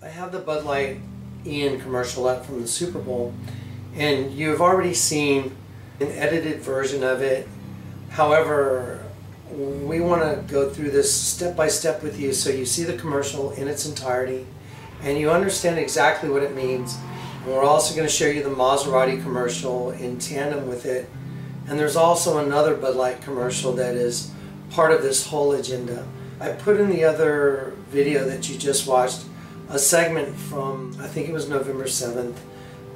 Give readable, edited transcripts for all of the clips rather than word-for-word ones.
I have the Bud Light Ian commercial up from the Super Bowl, and you've already seen an edited version of it. However, we want to go through this step by step with you so you see the commercial in its entirety and you understand exactly what it means. And we're also going to show you the Maserati commercial in tandem with it. And there's also another Bud Light commercial that is part of this whole agenda. I put in the other video that you just watched a segment from, I think it was November 7th,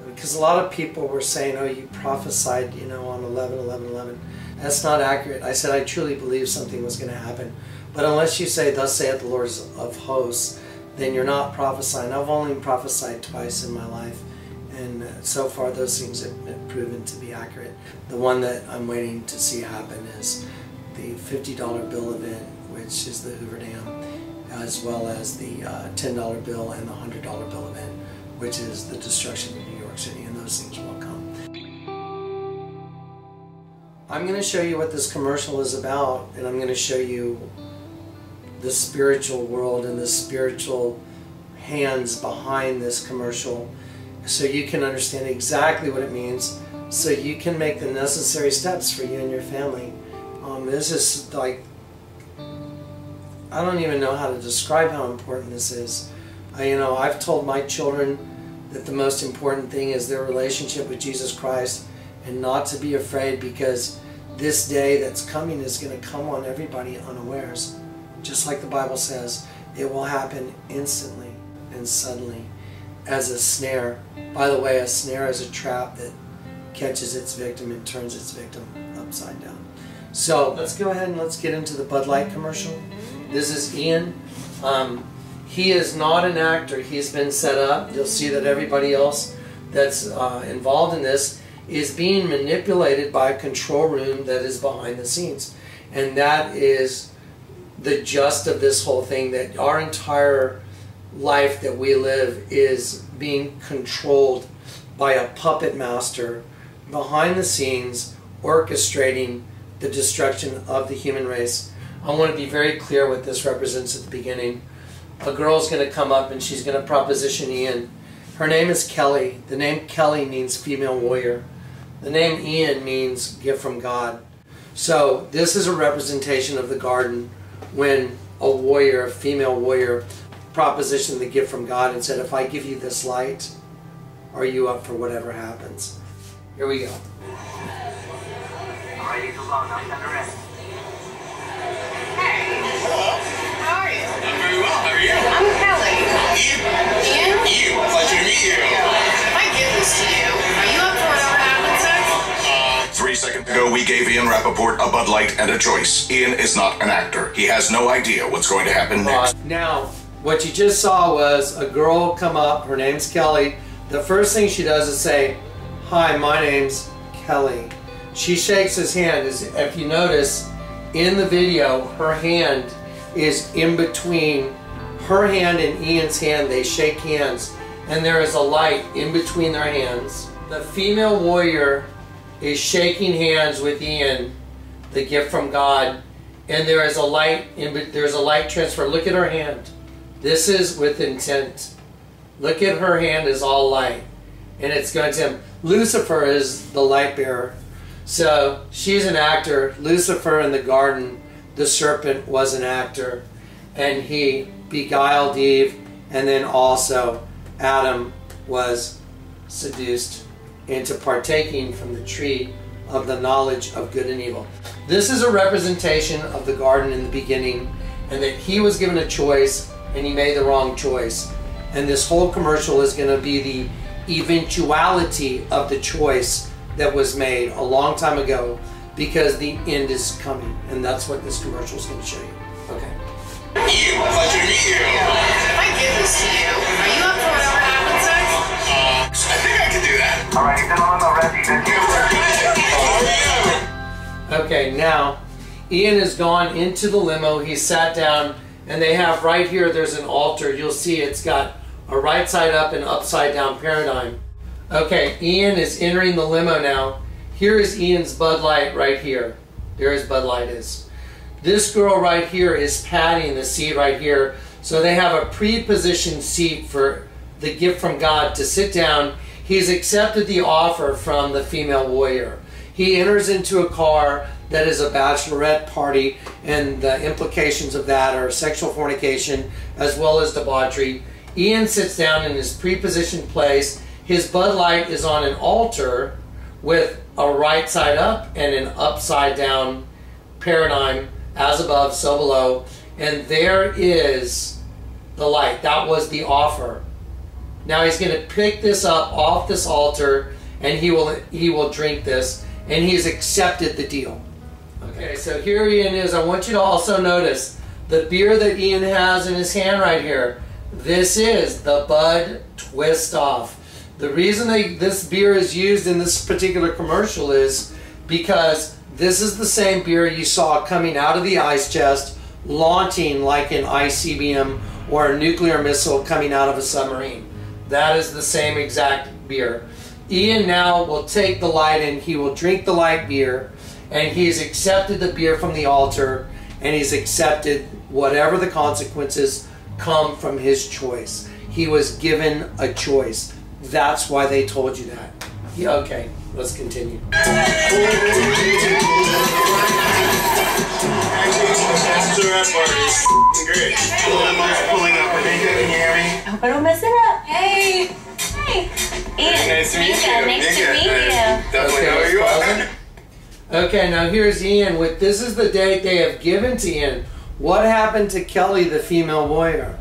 because a lot of people were saying, oh, you prophesied, you know, on 11/11/11. That's not accurate. I said I truly believe something was going to happen. But unless you say, thus saith the Lord of hosts, then you're not prophesying. I've only prophesied twice in my life, and so far those things have been proven to be accurate. The one that I'm waiting to see happen is the $50 bill event, which is the Hoover Dam, as well as the $10 bill and the $100 bill event, which is the destruction of New York City, and those things will come. I'm going to show you what this commercial is about, and I'm going to show you the spiritual world and the spiritual hands behind this commercial so you can understand exactly what it means, so you can make the necessary steps for you and your family. This is like, I don't even know how to describe how important this is. You know, I've told my children that the most important thing is their relationship with Jesus Christ, and not to be afraid, because this day that's coming is going to come on everybody unawares. Just like the Bible says, it will happen instantly and suddenly as a snare. By the way, a snare is a trap that catches its victim and turns its victim upside down. So let's go ahead and let's get into the Bud Light commercial. This is Ian. He is not an actor. He's been set up. You'll see that everybody else that's involved in this is being manipulated by a control room that is behind the scenes. And that is the gist of this whole thing, that our entire life that we live is being controlled by a puppet master behind the scenes, orchestrating the destruction of the human race. I want to be very clear what this represents at the beginning. A girl's going to come up and she's going to proposition Ian. Her name is Kelly. The name Kelly means female warrior. The name Ian means gift from God. So this is a representation of the garden when a warrior, a female warrior, propositioned the gift from God and said, if I give you this light, are you up for whatever happens? Here we go. Ready to blow, now send her in. Hello. How are you? I'm very well. How are you? I'm Kelly. Ian? Ian? Pleasure to meet you. If I give this to you, are you up for whatever happens next? 3 seconds ago, we gave Ian Rappaport a Bud Light and a choice. Ian is not an actor. He has no idea what's going to happen next. Now, what you just saw was a girl come up. Her name's Kelly. The first thing she does is say, hi, my name's Kelly. She shakes his hand. If you notice, in the video, her hand is in between her hand and Ian's hand. They shake hands, and there is a light in between their hands. The female warrior is shaking hands with Ian, the gift from God, and there is a light there's a light transfer. Look at her hand. This is with intent. Look at her hand is all light, and it's going to him. Lucifer is the light bearer. So she's an actor. Lucifer in the garden, the serpent, was an actor, and he beguiled Eve, and then also Adam was seduced into partaking from the tree of the knowledge of good and evil. This is a representation of the garden in the beginning, and that he was given a choice and he made the wrong choice. And this whole commercial is going to be the eventuality of the choice that was made a long time ago, because the end is coming, and that's what this commercial is going to show you. Okay. Ian, pleasure to meet you. If I give this to you, are you up for whatever happens next? I think I can do that. All right, gentlemen, ready. Okay, now Ian has gone into the limo. He sat down, and they have right here, there's an altar. You'll see it's got a right side up and upside down paradigm. Okay, Ian is entering the limo now. Here is Ian's Bud Light right here. There his Bud Light is. This girl right here is patting the seat right here So they have a pre-positioned seat for the gift from God to sit down. He's accepted the offer from the female warrior. He enters into a car that is a bachelorette party, and the implications of that are sexual fornication as well as debauchery. Ian sits down in his pre-positioned place. His Bud Light is on an altar with a right side up and an upside down paradigm, as above, so below. And there is the light. That was the offer. Now he's going to pick this up off this altar, and he will drink this, and he's accepted the deal. Okay, so here Ian is. I want you to also notice the beer that Ian has in his hand right here. This is the Bud Twist Off. The reason this beer is used in this particular commercial is because this is the same beer you saw coming out of the ice chest, launching like an ICBM or a nuclear missile coming out of a submarine. That is the same exact beer. Ian now will take the light and he will drink the light beer, and he's accepted the beer from the altar, and he's accepted whatever the consequences come from his choice. He was given a choice. That's why they told you that. Yeah, okay, let's continue. Great. Pulling up. Can you hear me? I hope I don't mess it up. Hey. Hey. Ian. Nice to meet you. Nice to meet you. Definitely know who you are. Okay, now here's Ian. This is the date they have given to Ian. What happened to Kelly, the female warrior?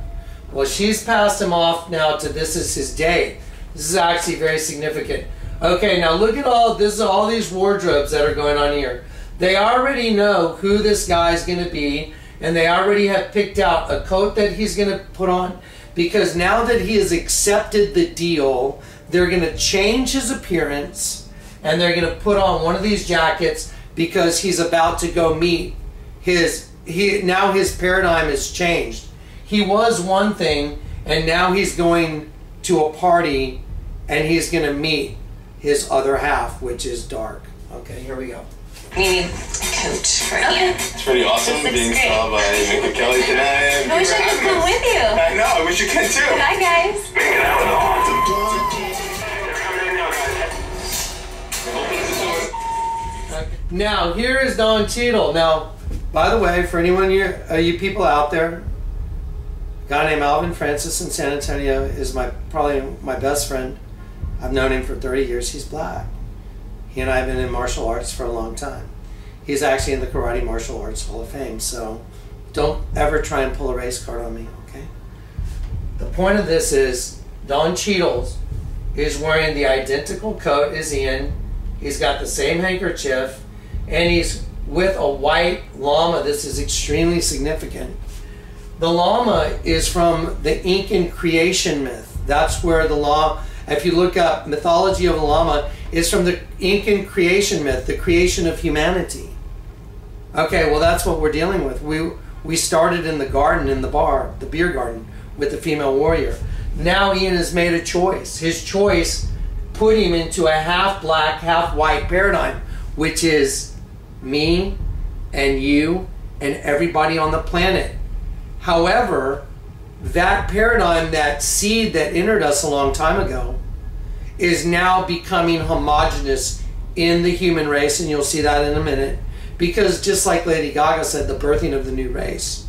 Well, she's passed him off now to this is his date. This is actually very significant. Okay, now look at all these wardrobes that are going on here. They already know who this guy's going to be, and they already have picked out a coat that he's going to put on, because now that he has accepted the deal, they're going to change his appearance, and they're going to put on one of these jackets because he's about to go meet now his paradigm has changed. He was one thing, and now he's going to a party, and he's going to meet his other half, which is dark. Okay, here we go. We need a coat for Ian. It's pretty awesome being saw by Nick Kelly today. I wish I could come with you. I know, I wish you could too. Bye, guys. Now, here is Don Cheadle. Now, by the way, for anyone you people out there, a guy named Alvin Francis in San Antonio is probably my best friend. I've known him for 30 years. He's black. He and I have been in martial arts for a long time. He's actually in the Karate Martial Arts Hall of Fame, so don't ever try and pull a race card on me, okay? The point of this is Don Cheadle is wearing the identical coat as Ian. He's got the same handkerchief, and he's with a white llama. This is extremely significant. The llama is from the Incan creation myth. That's where the llama, if you look up mythology of the llama, is from the Incan creation myth, the creation of humanity. Okay, well that's what we're dealing with. We started in the garden, in the bar, the beer garden, with the female warrior. Now Ian has made a choice. His choice put him into a half black, half white paradigm, which is me and you and everybody on the planet. However, that paradigm, that seed that entered us a long time ago, is now becoming homogenous in the human race, and you'll see that in a minute, because just like Lady Gaga said, the birthing of the new race.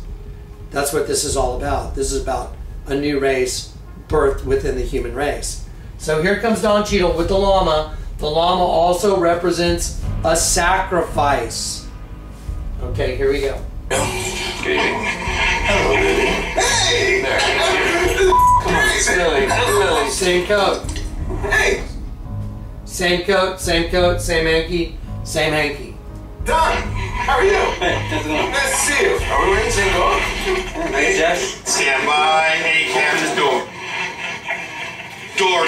That's what this is all about. This is about a new race birthed within the human race. So here comes Don Cheadle with the llama. The llama also represents a sacrifice. Okay, here we go. Good evening. Hello, baby. Hey! There. Come on, silly. Same coat. Hey! Same coat, same hanky, same hanky. Don! How are you? Hey, nice to see you. Are we wearing the same coat? Hey, Jeff. Stand by. Hey, Captain, door. Door.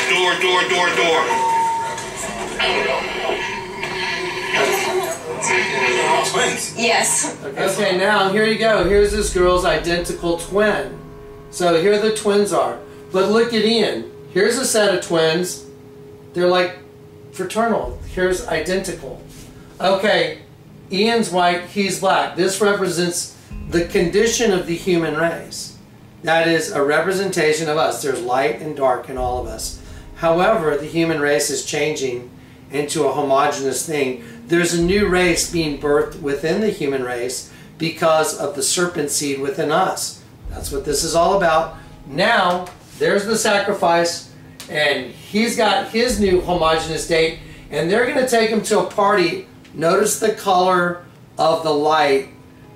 Twins. Yes. Okay, now here you go. Here's this girl's identical twin. So here the twins are. But look at Ian. Here's a set of twins. They're like fraternal. Here's identical. Okay, Ian's white, he's black. This represents the condition of the human race. That is a representation of us. There's light and dark in all of us. However, the human race is changing into a homogeneous thing. There's a new race being birthed within the human race because of the serpent seed within us. That's what this is all about. Now, there's the sacrifice, and he's got his new homogeneous state, and they're going to take him to a party. Notice the color of the light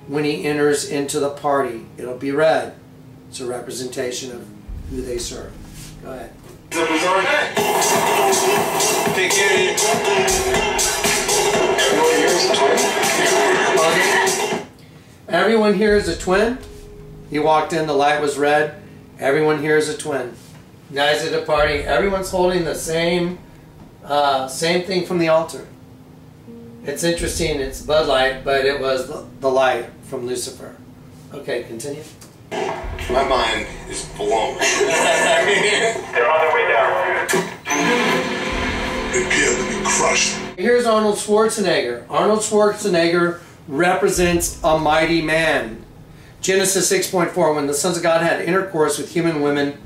when he enters into the party. It'll be red. It's a representation of who they serve. Go ahead. Take care of you. Everyone here is a twin. Everyone here is a twin. He walked in, the light was red. Everyone here is a twin. Guys at the party, everyone's holding the same thing from the altar. It's interesting, it's BudLight, but it was the light from Lucifer. Okay, continue. My mind is blown. They're on their way down. Prepare to be crushed. Here's Arnold Schwarzenegger. Arnold Schwarzenegger represents a mighty man. Genesis 6.4, when the sons of God had intercourse with human women,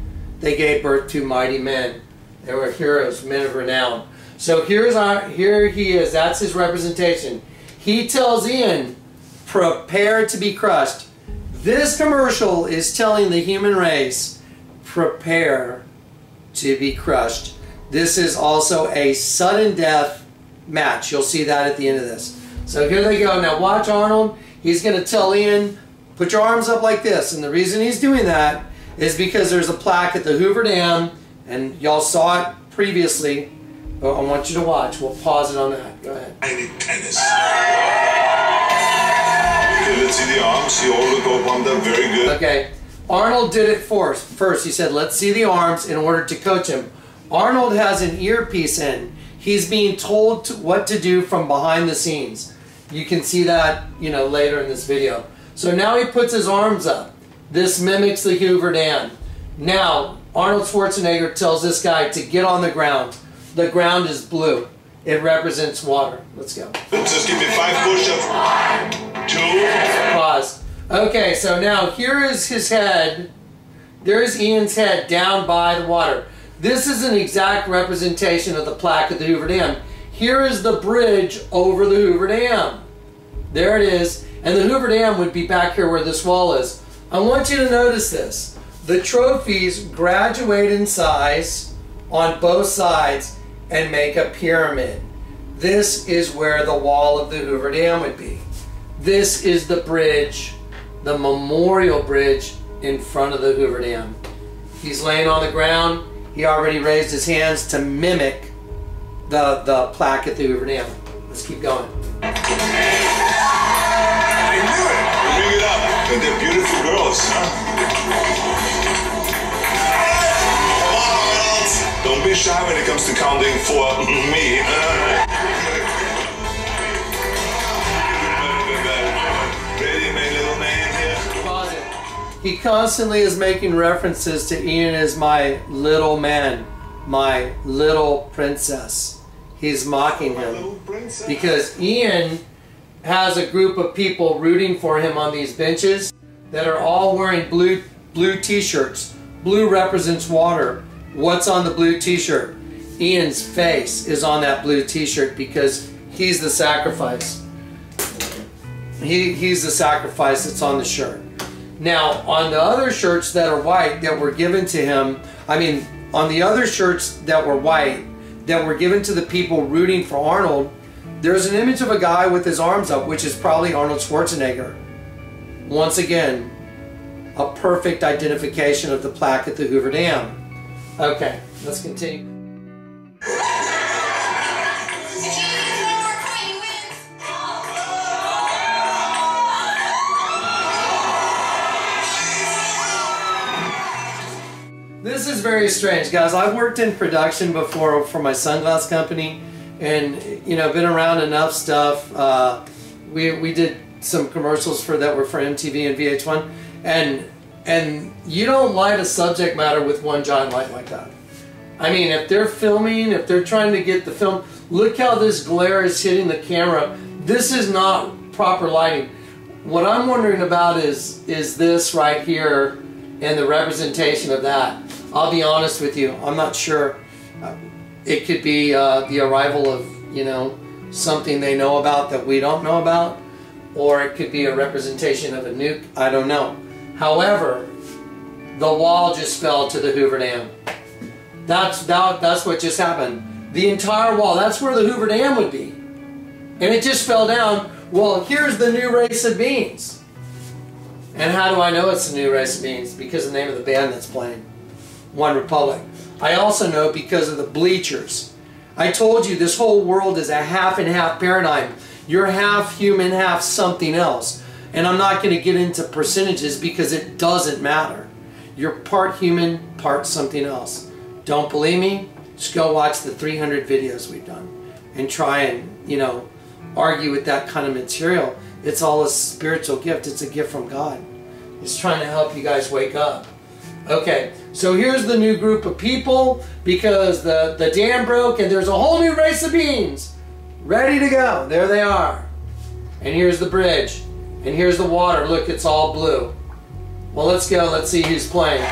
they gave birth to mighty men. They were heroes, men of renown. So here he is. That's his representation. He tells Ian, prepare to be crushed. This commercial is telling the human race, prepare to be crushed. This is also a sudden death match. You'll see that at the end of this. So here they go. Now watch Arnold. He's going to tell Ian, put your arms up like this. And the reason he's doing that is because there's a plaque at the Hoover Dam, and y'all saw it previously, but I want you to watch. We'll pause it on that. Go ahead. Tiny penis. Okay, let's see the arms. You all look up on them. Very good. Okay. Arnold did it first. He said, let's see the arms in order to coach him. Arnold has an earpiece in. He's being told what to do from behind the scenes. You can see that, later in this video. So now he puts his arms up. This mimics the Hoover Dam. Now, Arnold Schwarzenegger tells this guy to get on the ground. The ground is blue. It represents water. Let's go. Just give me 5 push-ups. 2. Pause. Okay, so now here is his head. There's Ian's head down by the water. This is an exact representation of the plaque at the Hoover Dam. Here is the bridge over the Hoover Dam. There it is. And the Hoover Dam would be back here where this wall is. I want you to notice this. The trophies graduate in size on both sides and make a pyramid. This is where the wall of the Hoover Dam would be. This is the bridge, the memorial bridge in front of the Hoover Dam. He's laying on the ground. He already raised his hands to mimic the plaque at the Hoover Dam. Let's keep going. I knew it. Bring it up. And they're beautiful girls, huh? Come on, don't be shy when it comes to counting for me. Ready, my little man here? Pause it. He constantly is making references to Ian as my little man, my little princess. He's mocking him because Ian has a group of people rooting for him on these benches that are all wearing blue t-shirts. Blue represents water. What's on the blue t-shirt? Ian's face is on that blue t-shirt because he's the sacrifice. He's the sacrifice that's on the shirt. Now, on the other shirts that are white that were given to him, on the other shirts that were white that were given to the people rooting for Arnold, there's an image of a guy with his arms up, which is probably Arnold Schwarzenegger. Once again, a perfect identification of the plaque at the Hoover Dam. Okay, let's continue. This is very strange, guys. I've worked in production before for my sunglass company, and been around enough stuff. We did some commercials that were for MTV and VH1, and you don't light a subject matter with one giant light like that. If they're filming, if they're trying to get the film, look how this glare is hitting the camera. This is not proper lighting. What I'm wondering about is this right here. and the representation of that. I'll be honest with you, I'm not sure. It could be the arrival of, you know, something they know about that we don't know about, or it could be a representation of a nuke. I don't know. However, the wall just fell to the Hoover Dam. That's what just happened. The entire wall, that's where the Hoover Dam would be. And it just fell down. Well, here's the new race of beings. And how do I know it's the new race of beings? Because of the name of the band that's playing, One Republic. I also know because of the bleachers. I told you this whole world is a half and half paradigm. You're half human, half something else. And I'm not going to get into percentages because it doesn't matter. You're part human, part something else. Don't believe me? Just go watch the 300 videos we've done and try and, you know, argue with that kind of material. It's all a spiritual gift. It's a gift from God. It's trying to help you guys wake up. Okay, so here's the new group of people because the dam broke and there's a whole new race of beings ready to go. There they are. And here's the bridge. And here's the water. Look, it's all blue. Well, let's go. Let's see who's playing.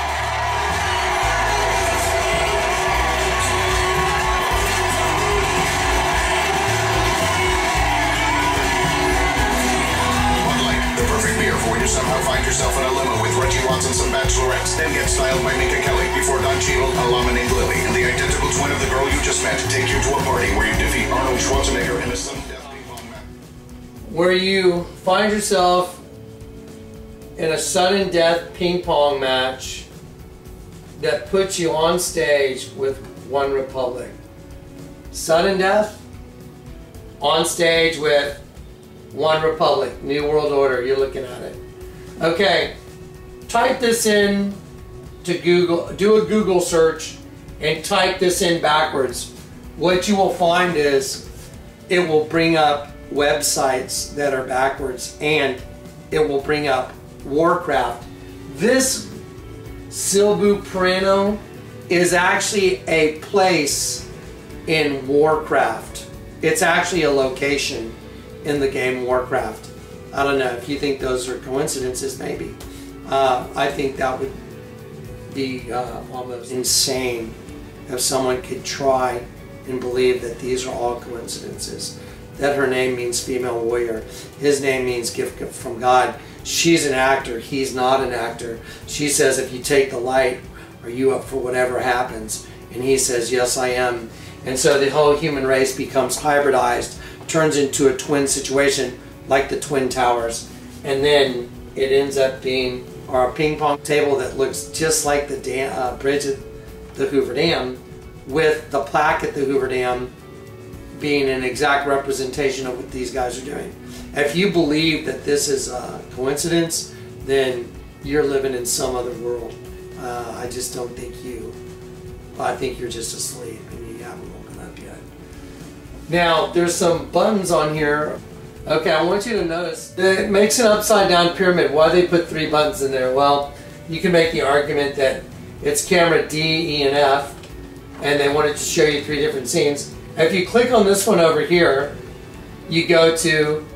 Somehow find yourself in a limo with Reggie Watts and some bachelorettes, then get styled by Minka Kelly before Don Cheadle, a llama named Lily, and the identical twin of the girl you just met take you to a party where you defeat Arnold Schwarzenegger in a sudden death ping pong match. Where you find yourself in a sudden death ping pong match that puts you on stage with One Republic. Sudden death on stage with One Republic, New World Order. You're looking at it. Okay, type this in to Google, do a Google search and type this in backwards. What you will find is it will bring up websites that are backwards and it will bring up Warcraft. This Silbu Pereno is actually a place in Warcraft. It's actually a location in the game Warcraft. I don't know if you think those are coincidences, maybe. I think that would be almost insane if someone could try and believe that these are all coincidences. That her name means female warrior. His name means gift from God. She's an actor. He's not an actor. She says, if you take the light, are you up for whatever happens? And he says, yes, I am. And so the whole human race becomes hybridized, turns into a twin situation, like the Twin Towers, and then it ends up being our ping pong table that looks just like the bridge at the Hoover Dam, with the plaque at the Hoover Dam being an exact representation of what these guys are doing. If you believe that this is a coincidence, then you're living in some other world. I just don't think you. I think you're just asleep and you haven't woken up yet. Now, there's some buttons on here. Okay, I want you to notice that it makes an upside down pyramid. Why they put 3 buttons in there? Well, you can make the argument that it's camera D, E, and F, and they wanted to show you 3 different scenes. If you click on this one over here, you go to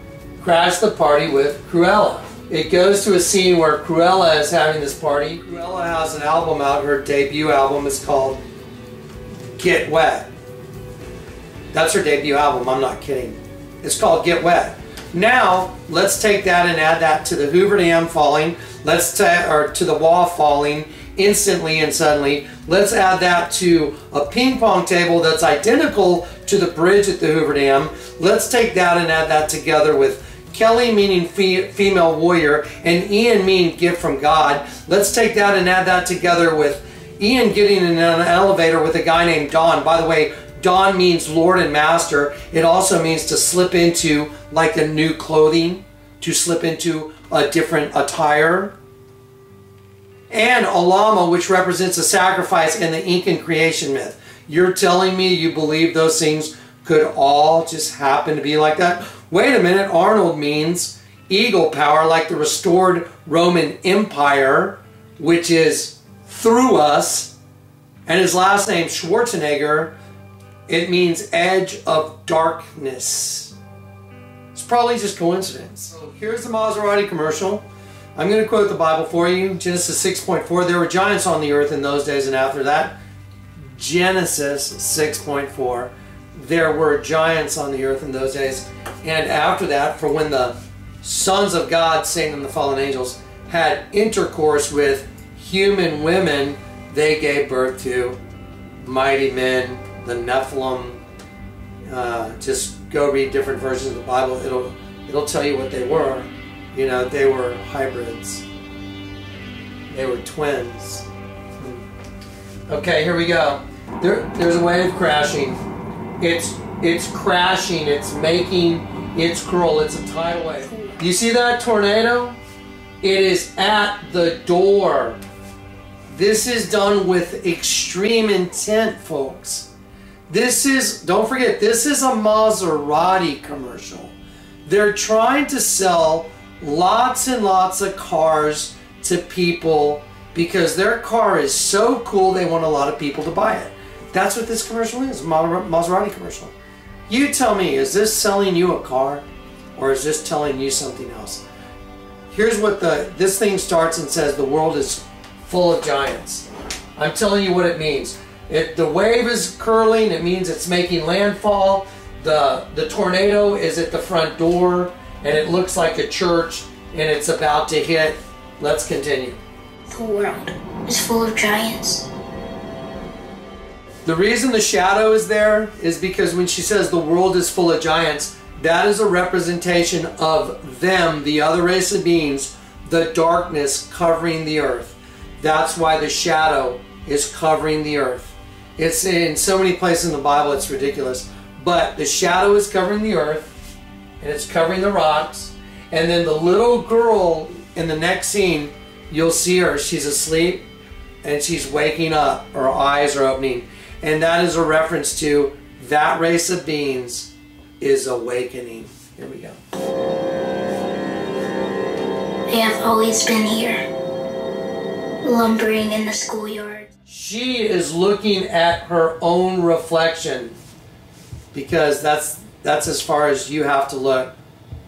Crash the Party with Cruella. It goes to a scene where Cruella is having this party. Cruella has an album out. Her debut album is called Get Wet. That's her debut album, I'm not kidding. It's called Get Wet. Now, let's take that and add that to the Hoover Dam falling, or to the wall falling instantly and suddenly. Let's add that to a ping pong table that's identical to the bridge at the Hoover Dam. Let's take that and add that together with Kelly meaning female warrior and Ian meaning gift from God. Let's take that and add that together with Ian getting in an elevator with a guy named Don. By the way, Don means Lord and Master. It also means to slip into like a new clothing, to slip into a different attire. And a llama, which represents a sacrifice in the Incan creation myth. You're telling me you believe those things could all just happen to be like that? Wait a minute, Arnold means eagle power, like the restored Roman Empire, which is through us. And his last name, Schwarzenegger, it means edge of darkness. It's probably just coincidence. So here's the Maserati commercial. I'm going to quote the Bible for you. Genesis 6:4. There were giants on the earth in those days, and after that, Genesis 6:4. There were giants on the earth in those days, and after that, for when the sons of God, Satan and the fallen angels, had intercourse with human women, they gave birth to mighty men, the Nephilim. Just go read different versions of the Bible. It'll tell you what they were. You know, they were hybrids. They were twins. Okay, here we go. There's a wave crashing. It's crashing. It's making its curl. It's a tidal wave. You see that tornado? It is at the door. This is done with extreme intent, folks. This is, don't forget, this is a Maserati commercial. They're trying to sell lots and lots of cars to people because their car is so cool they want a lot of people to buy it. That's what this commercial is, a Maserati commercial. You tell me, is this selling you a car or is this telling you something else? Here's what this thing starts and says, the world is full of giants. I'm telling you what it means. The wave is curling, it means it's making landfall. The tornado is at the front door and it looks like a church and it's about to hit. Let's continue. The world is full of giants. The reason the shadow is there is because when she says the world is full of giants, that is a representation of them, the other race of beings, the darkness covering the earth. That's why the shadow is covering the earth. It's in so many places in the Bible, it's ridiculous. But the shadow is covering the earth, and it's covering the rocks. And then the little girl in the next scene, you'll see her, she's asleep, and she's waking up, her eyes are opening. And that is a reference to that race of beings is awakening. Here we go. They have always been here, lumbering in the schoolyard. She is looking at her own reflection because that's as far as you have to look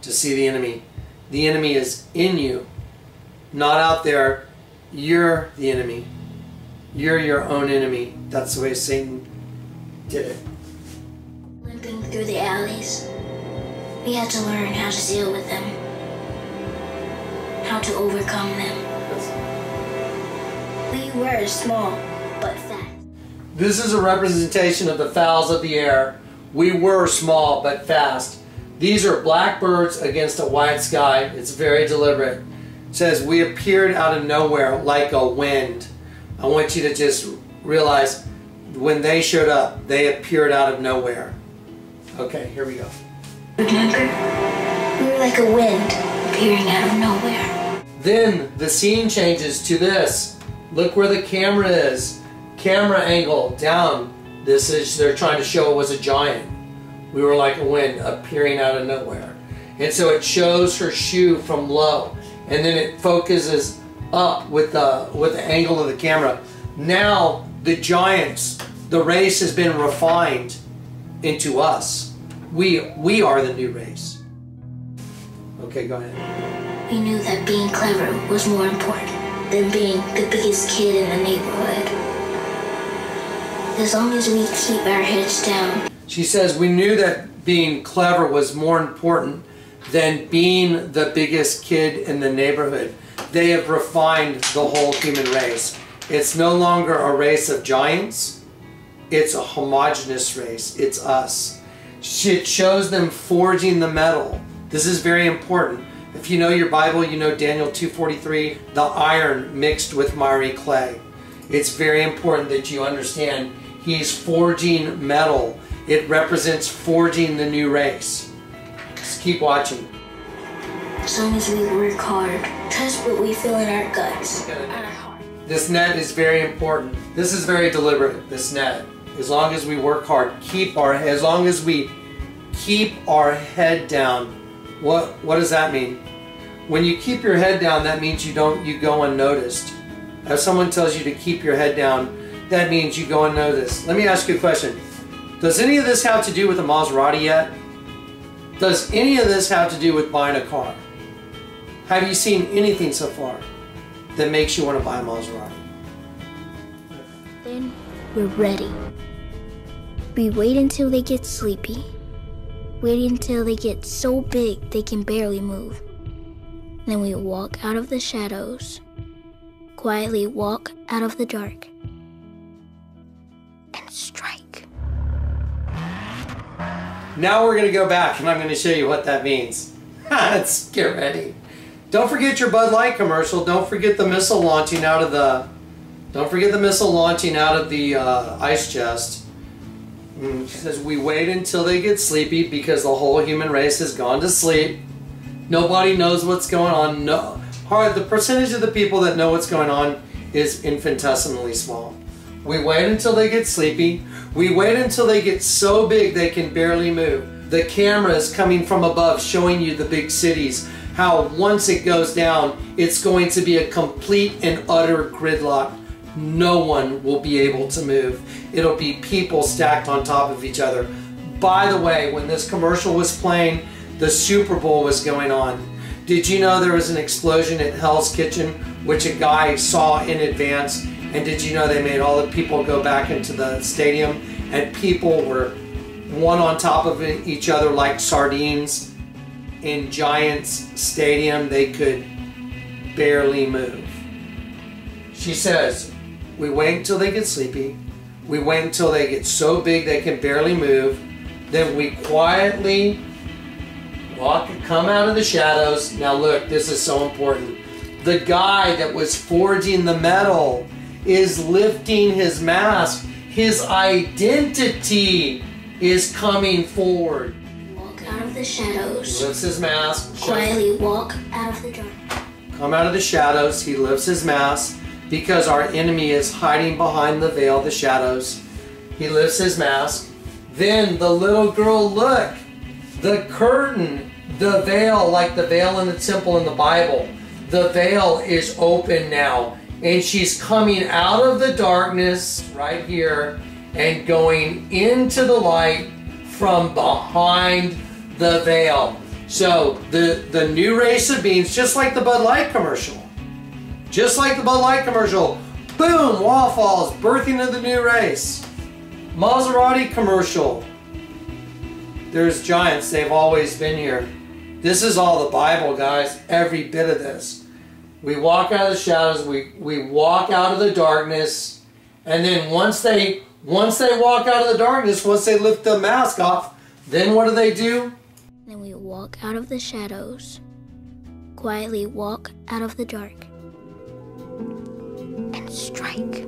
to see the enemy. The enemy is in you, not out there. You're the enemy. You're your own enemy. That's the way Satan did it. Limping through the alleys, we had to learn how to deal with them, how to overcome them. We were small, but fast. This is a representation of the fowls of the air. We were small, but fast. These are blackbirds against a white sky. It's very deliberate. It says, we appeared out of nowhere like a wind. I want you to just realize when they showed up, they appeared out of nowhere. Okay, here we go. Remember? We were like a wind appearing out of nowhere. Then the scene changes to this. Look where the camera is. Camera angle down. This is, they're trying to show it was a giant. We were like a wind appearing out of nowhere. And so it shows her shoe from low. And then it focuses up with the angle of the camera. Now the giants, the race has been refined into us. We are the new race. Okay, go ahead. We knew that being clever was more important than being the biggest kid in the neighborhood. As long as we keep our heads down. She says we knew that being clever was more important than being the biggest kid in the neighborhood. They have refined the whole human race. It's no longer a race of giants. It's a homogeneous race. It's us. It shows them forging the metal. This is very important. If you know your Bible, you know Daniel 2:43, the iron mixed with miry clay. It's very important that you understand he's forging metal. It represents forging the new race. Just keep watching. As long as we work hard, trust what we feel in our guts, our heart. This net is very important. This is very deliberate, this net. As long as we work hard, as long as we keep our head down. What does that mean? When you keep your head down, that means you go unnoticed. If someone tells you to keep your head down, that means you go unnoticed. Let me ask you a question. Does any of this have to do with a Maserati yet? Does any of this have to do with buying a car? Have you seen anything so far that makes you want to buy a Maserati? Then we're ready. We wait until they get sleepy. Wait until they get so big they can barely move. Then we walk out of the shadows. Quietly walk out of the dark. And strike. Now we're going to go back and I'm going to show you what that means. Let's get ready. Don't forget your BudLight commercial. Don't forget the missile launching out of the ice chest. It says we wait until they get sleepy because the whole human race has gone to sleep. Nobody knows what's going on. No, the percentage of the people that know what's going on is infinitesimally small. We wait until they get sleepy. We wait until they get so big they can barely move. The camera is coming from above showing you the big cities. How once it goes down, it's going to be a complete and utter gridlock. No one will be able to move. It'll be people stacked on top of each other. By the way, when this commercial was playing, the Super Bowl was going on. Did you know there was an explosion at Hell's Kitchen, which a guy saw in advance? And did you know they made all the people go back into the stadium and people were one on top of each other like sardines in Giants Stadium? They could barely move. She says, we wait until they get sleepy. We wait until they get so big they can barely move. Then we quietly come out of the shadows. Now look, this is so important. The guy that was forging the metal is lifting his mask. His identity is coming forward. Walk out of the shadows. He lifts his mask. Quietly walk out of the dark. Come out of the shadows. He lifts his mask because our enemy is hiding behind the veil, the shadows. He lifts his mask. Then the little girl, look, the curtain, the veil, like the veil in the temple in the Bible, the veil is open now. And she's coming out of the darkness right here and going into the light from behind the veil. So the new race of beings, just like the BudLight commercial. Just like the BudLight commercial. Boom, wall falls, birthing of the new race. Maserati commercial. There's giants, they've always been here. This is all the Bible, guys, every bit of this. We walk out of the shadows, we walk out of the darkness, and then once they walk out of the darkness, once they lift the mask off, then what do? Then we walk out of the shadows, quietly walk out of the dark, and strike.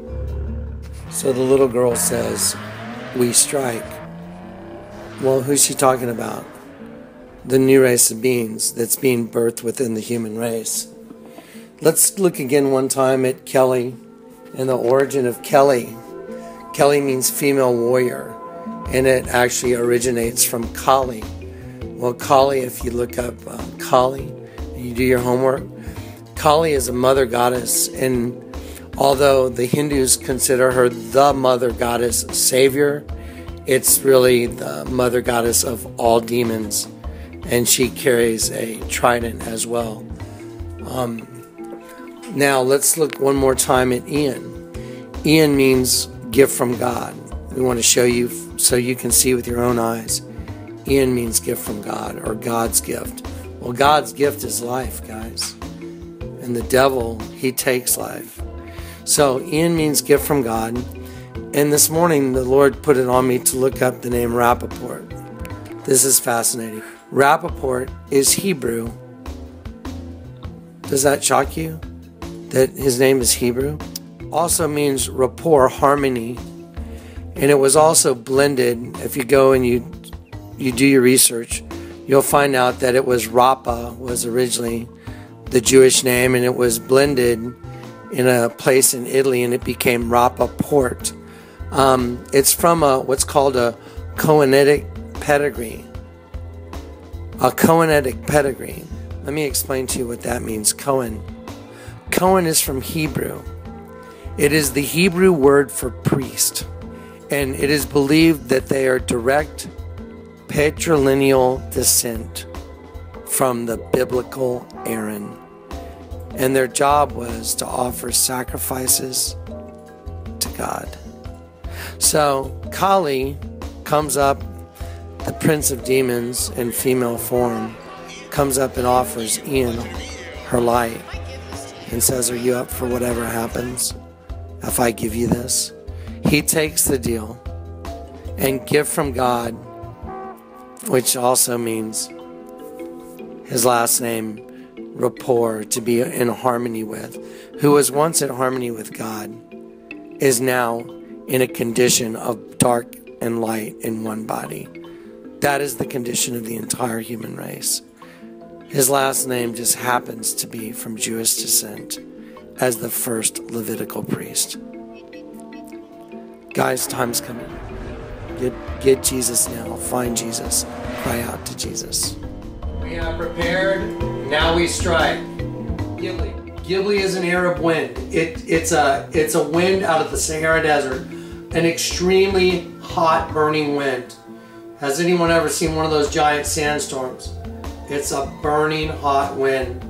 So the little girl says, we strike. Well, who's she talking about? The new race of beings that's being birthed within the human race. Let's look again one time at Kelly and the origin of Kelly. Kelly means female warrior, and it actually originates from Kali. Well, Kali, if you look up Kali, you do your homework, Kali is a mother goddess, and although the Hindus consider her the mother goddess savior, it's really the mother goddess of all demons, and she carries a trident as well. Now let's look one more time at Ian. Ian means gift from God. We want to show you so you can see with your own eyes. Ian means gift from God, or God's gift. Well, God's gift is life, guys. And the devil, he takes life. So Ian means gift from God. And this morning, the Lord put it on me to look up the name Rappaport. This is fascinating. Rappaport is Hebrew. Does that shock you? That his name is Hebrew? Also means rapport, harmony. And it was also blended. If you go and you do your research, you'll find out that it was Rappa was originally the Jewish name, and it was blended in a place in Italy, and it became Rappaport. It's from what's called a Cohenetic pedigree. A Cohenetic pedigree. Let me explain to you what that means. Cohen. Cohen is from Hebrew. It is the Hebrew word for priest. And it is believed that they are direct patrilineal descent from the biblical Aaron. And their job was to offer sacrifices to God. So Kali comes up, the prince of demons in female form, comes up and offers Ian her light and says, are you up for whatever happens if I give you this? He takes the deal, and gift from God, which also means his last name, rapport, to be in harmony with, who was once in harmony with God, is now in a condition of dark and light in one body. That is the condition of the entire human race. His last name just happens to be from Jewish descent as the first Levitical priest. Guys, time's coming. Get Jesus now. Find Jesus. Cry out to Jesus. We have prepared. Now we strike. Ghibli. Ghibli is an Arab wind. It's a wind out of the Sahara Desert. An extremely hot, burning wind. Has anyone ever seen one of those giant sandstorms? It's a burning hot wind,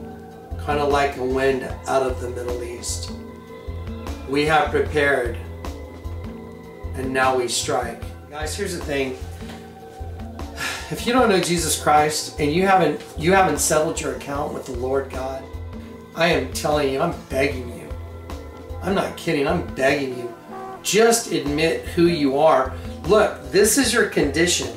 kind of like a wind out of the Middle East. We have prepared, and now we strike. Guys, here's the thing. If you don't know Jesus Christ and you haven't settled your account with the Lord God, I am telling you, I'm begging you. I'm not kidding, I'm begging you. Just admit who you are. Look, this is your condition.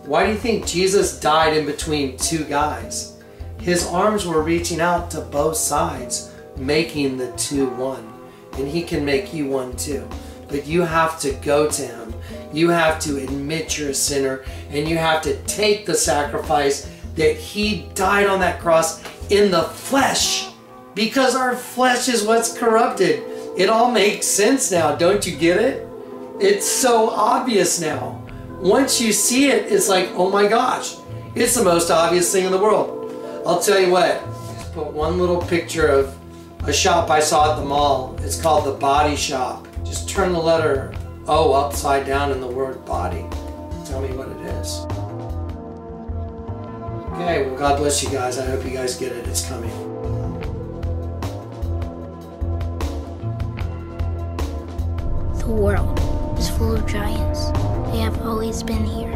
Why do you think Jesus died in between two guys? His arms were reaching out to both sides, making the two one. And he can make you one too. But you have to go to him. You have to admit you're a sinner, and you have to take the sacrifice that he died on that cross in the flesh, because our flesh is what's corrupted. It all makes sense now. Don't you get it? It's so obvious now. Once you see it, it's like, oh my gosh, it's the most obvious thing in the world. I'll tell you what, just put one little picture of a shop I saw at the mall. It's called The Body Shop. Just turn the letter O upside down in the word body. Tell me what it is. Okay, well, God bless you guys. I hope you guys get it. It's coming. The world is full of giants. They have always been here.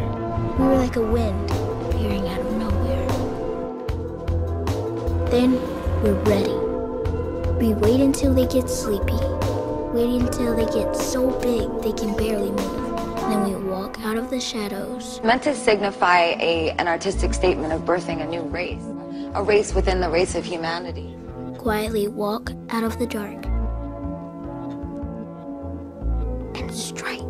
We were like a wind appearing out of nowhere. Then we're ready. We wait until they get sleepy. Wait until they get so big they can barely move. Then we walk out of the shadows. Meant to signify an artistic statement of birthing a new race. A race within the race of humanity. Quietly walk out of the dark. And strike.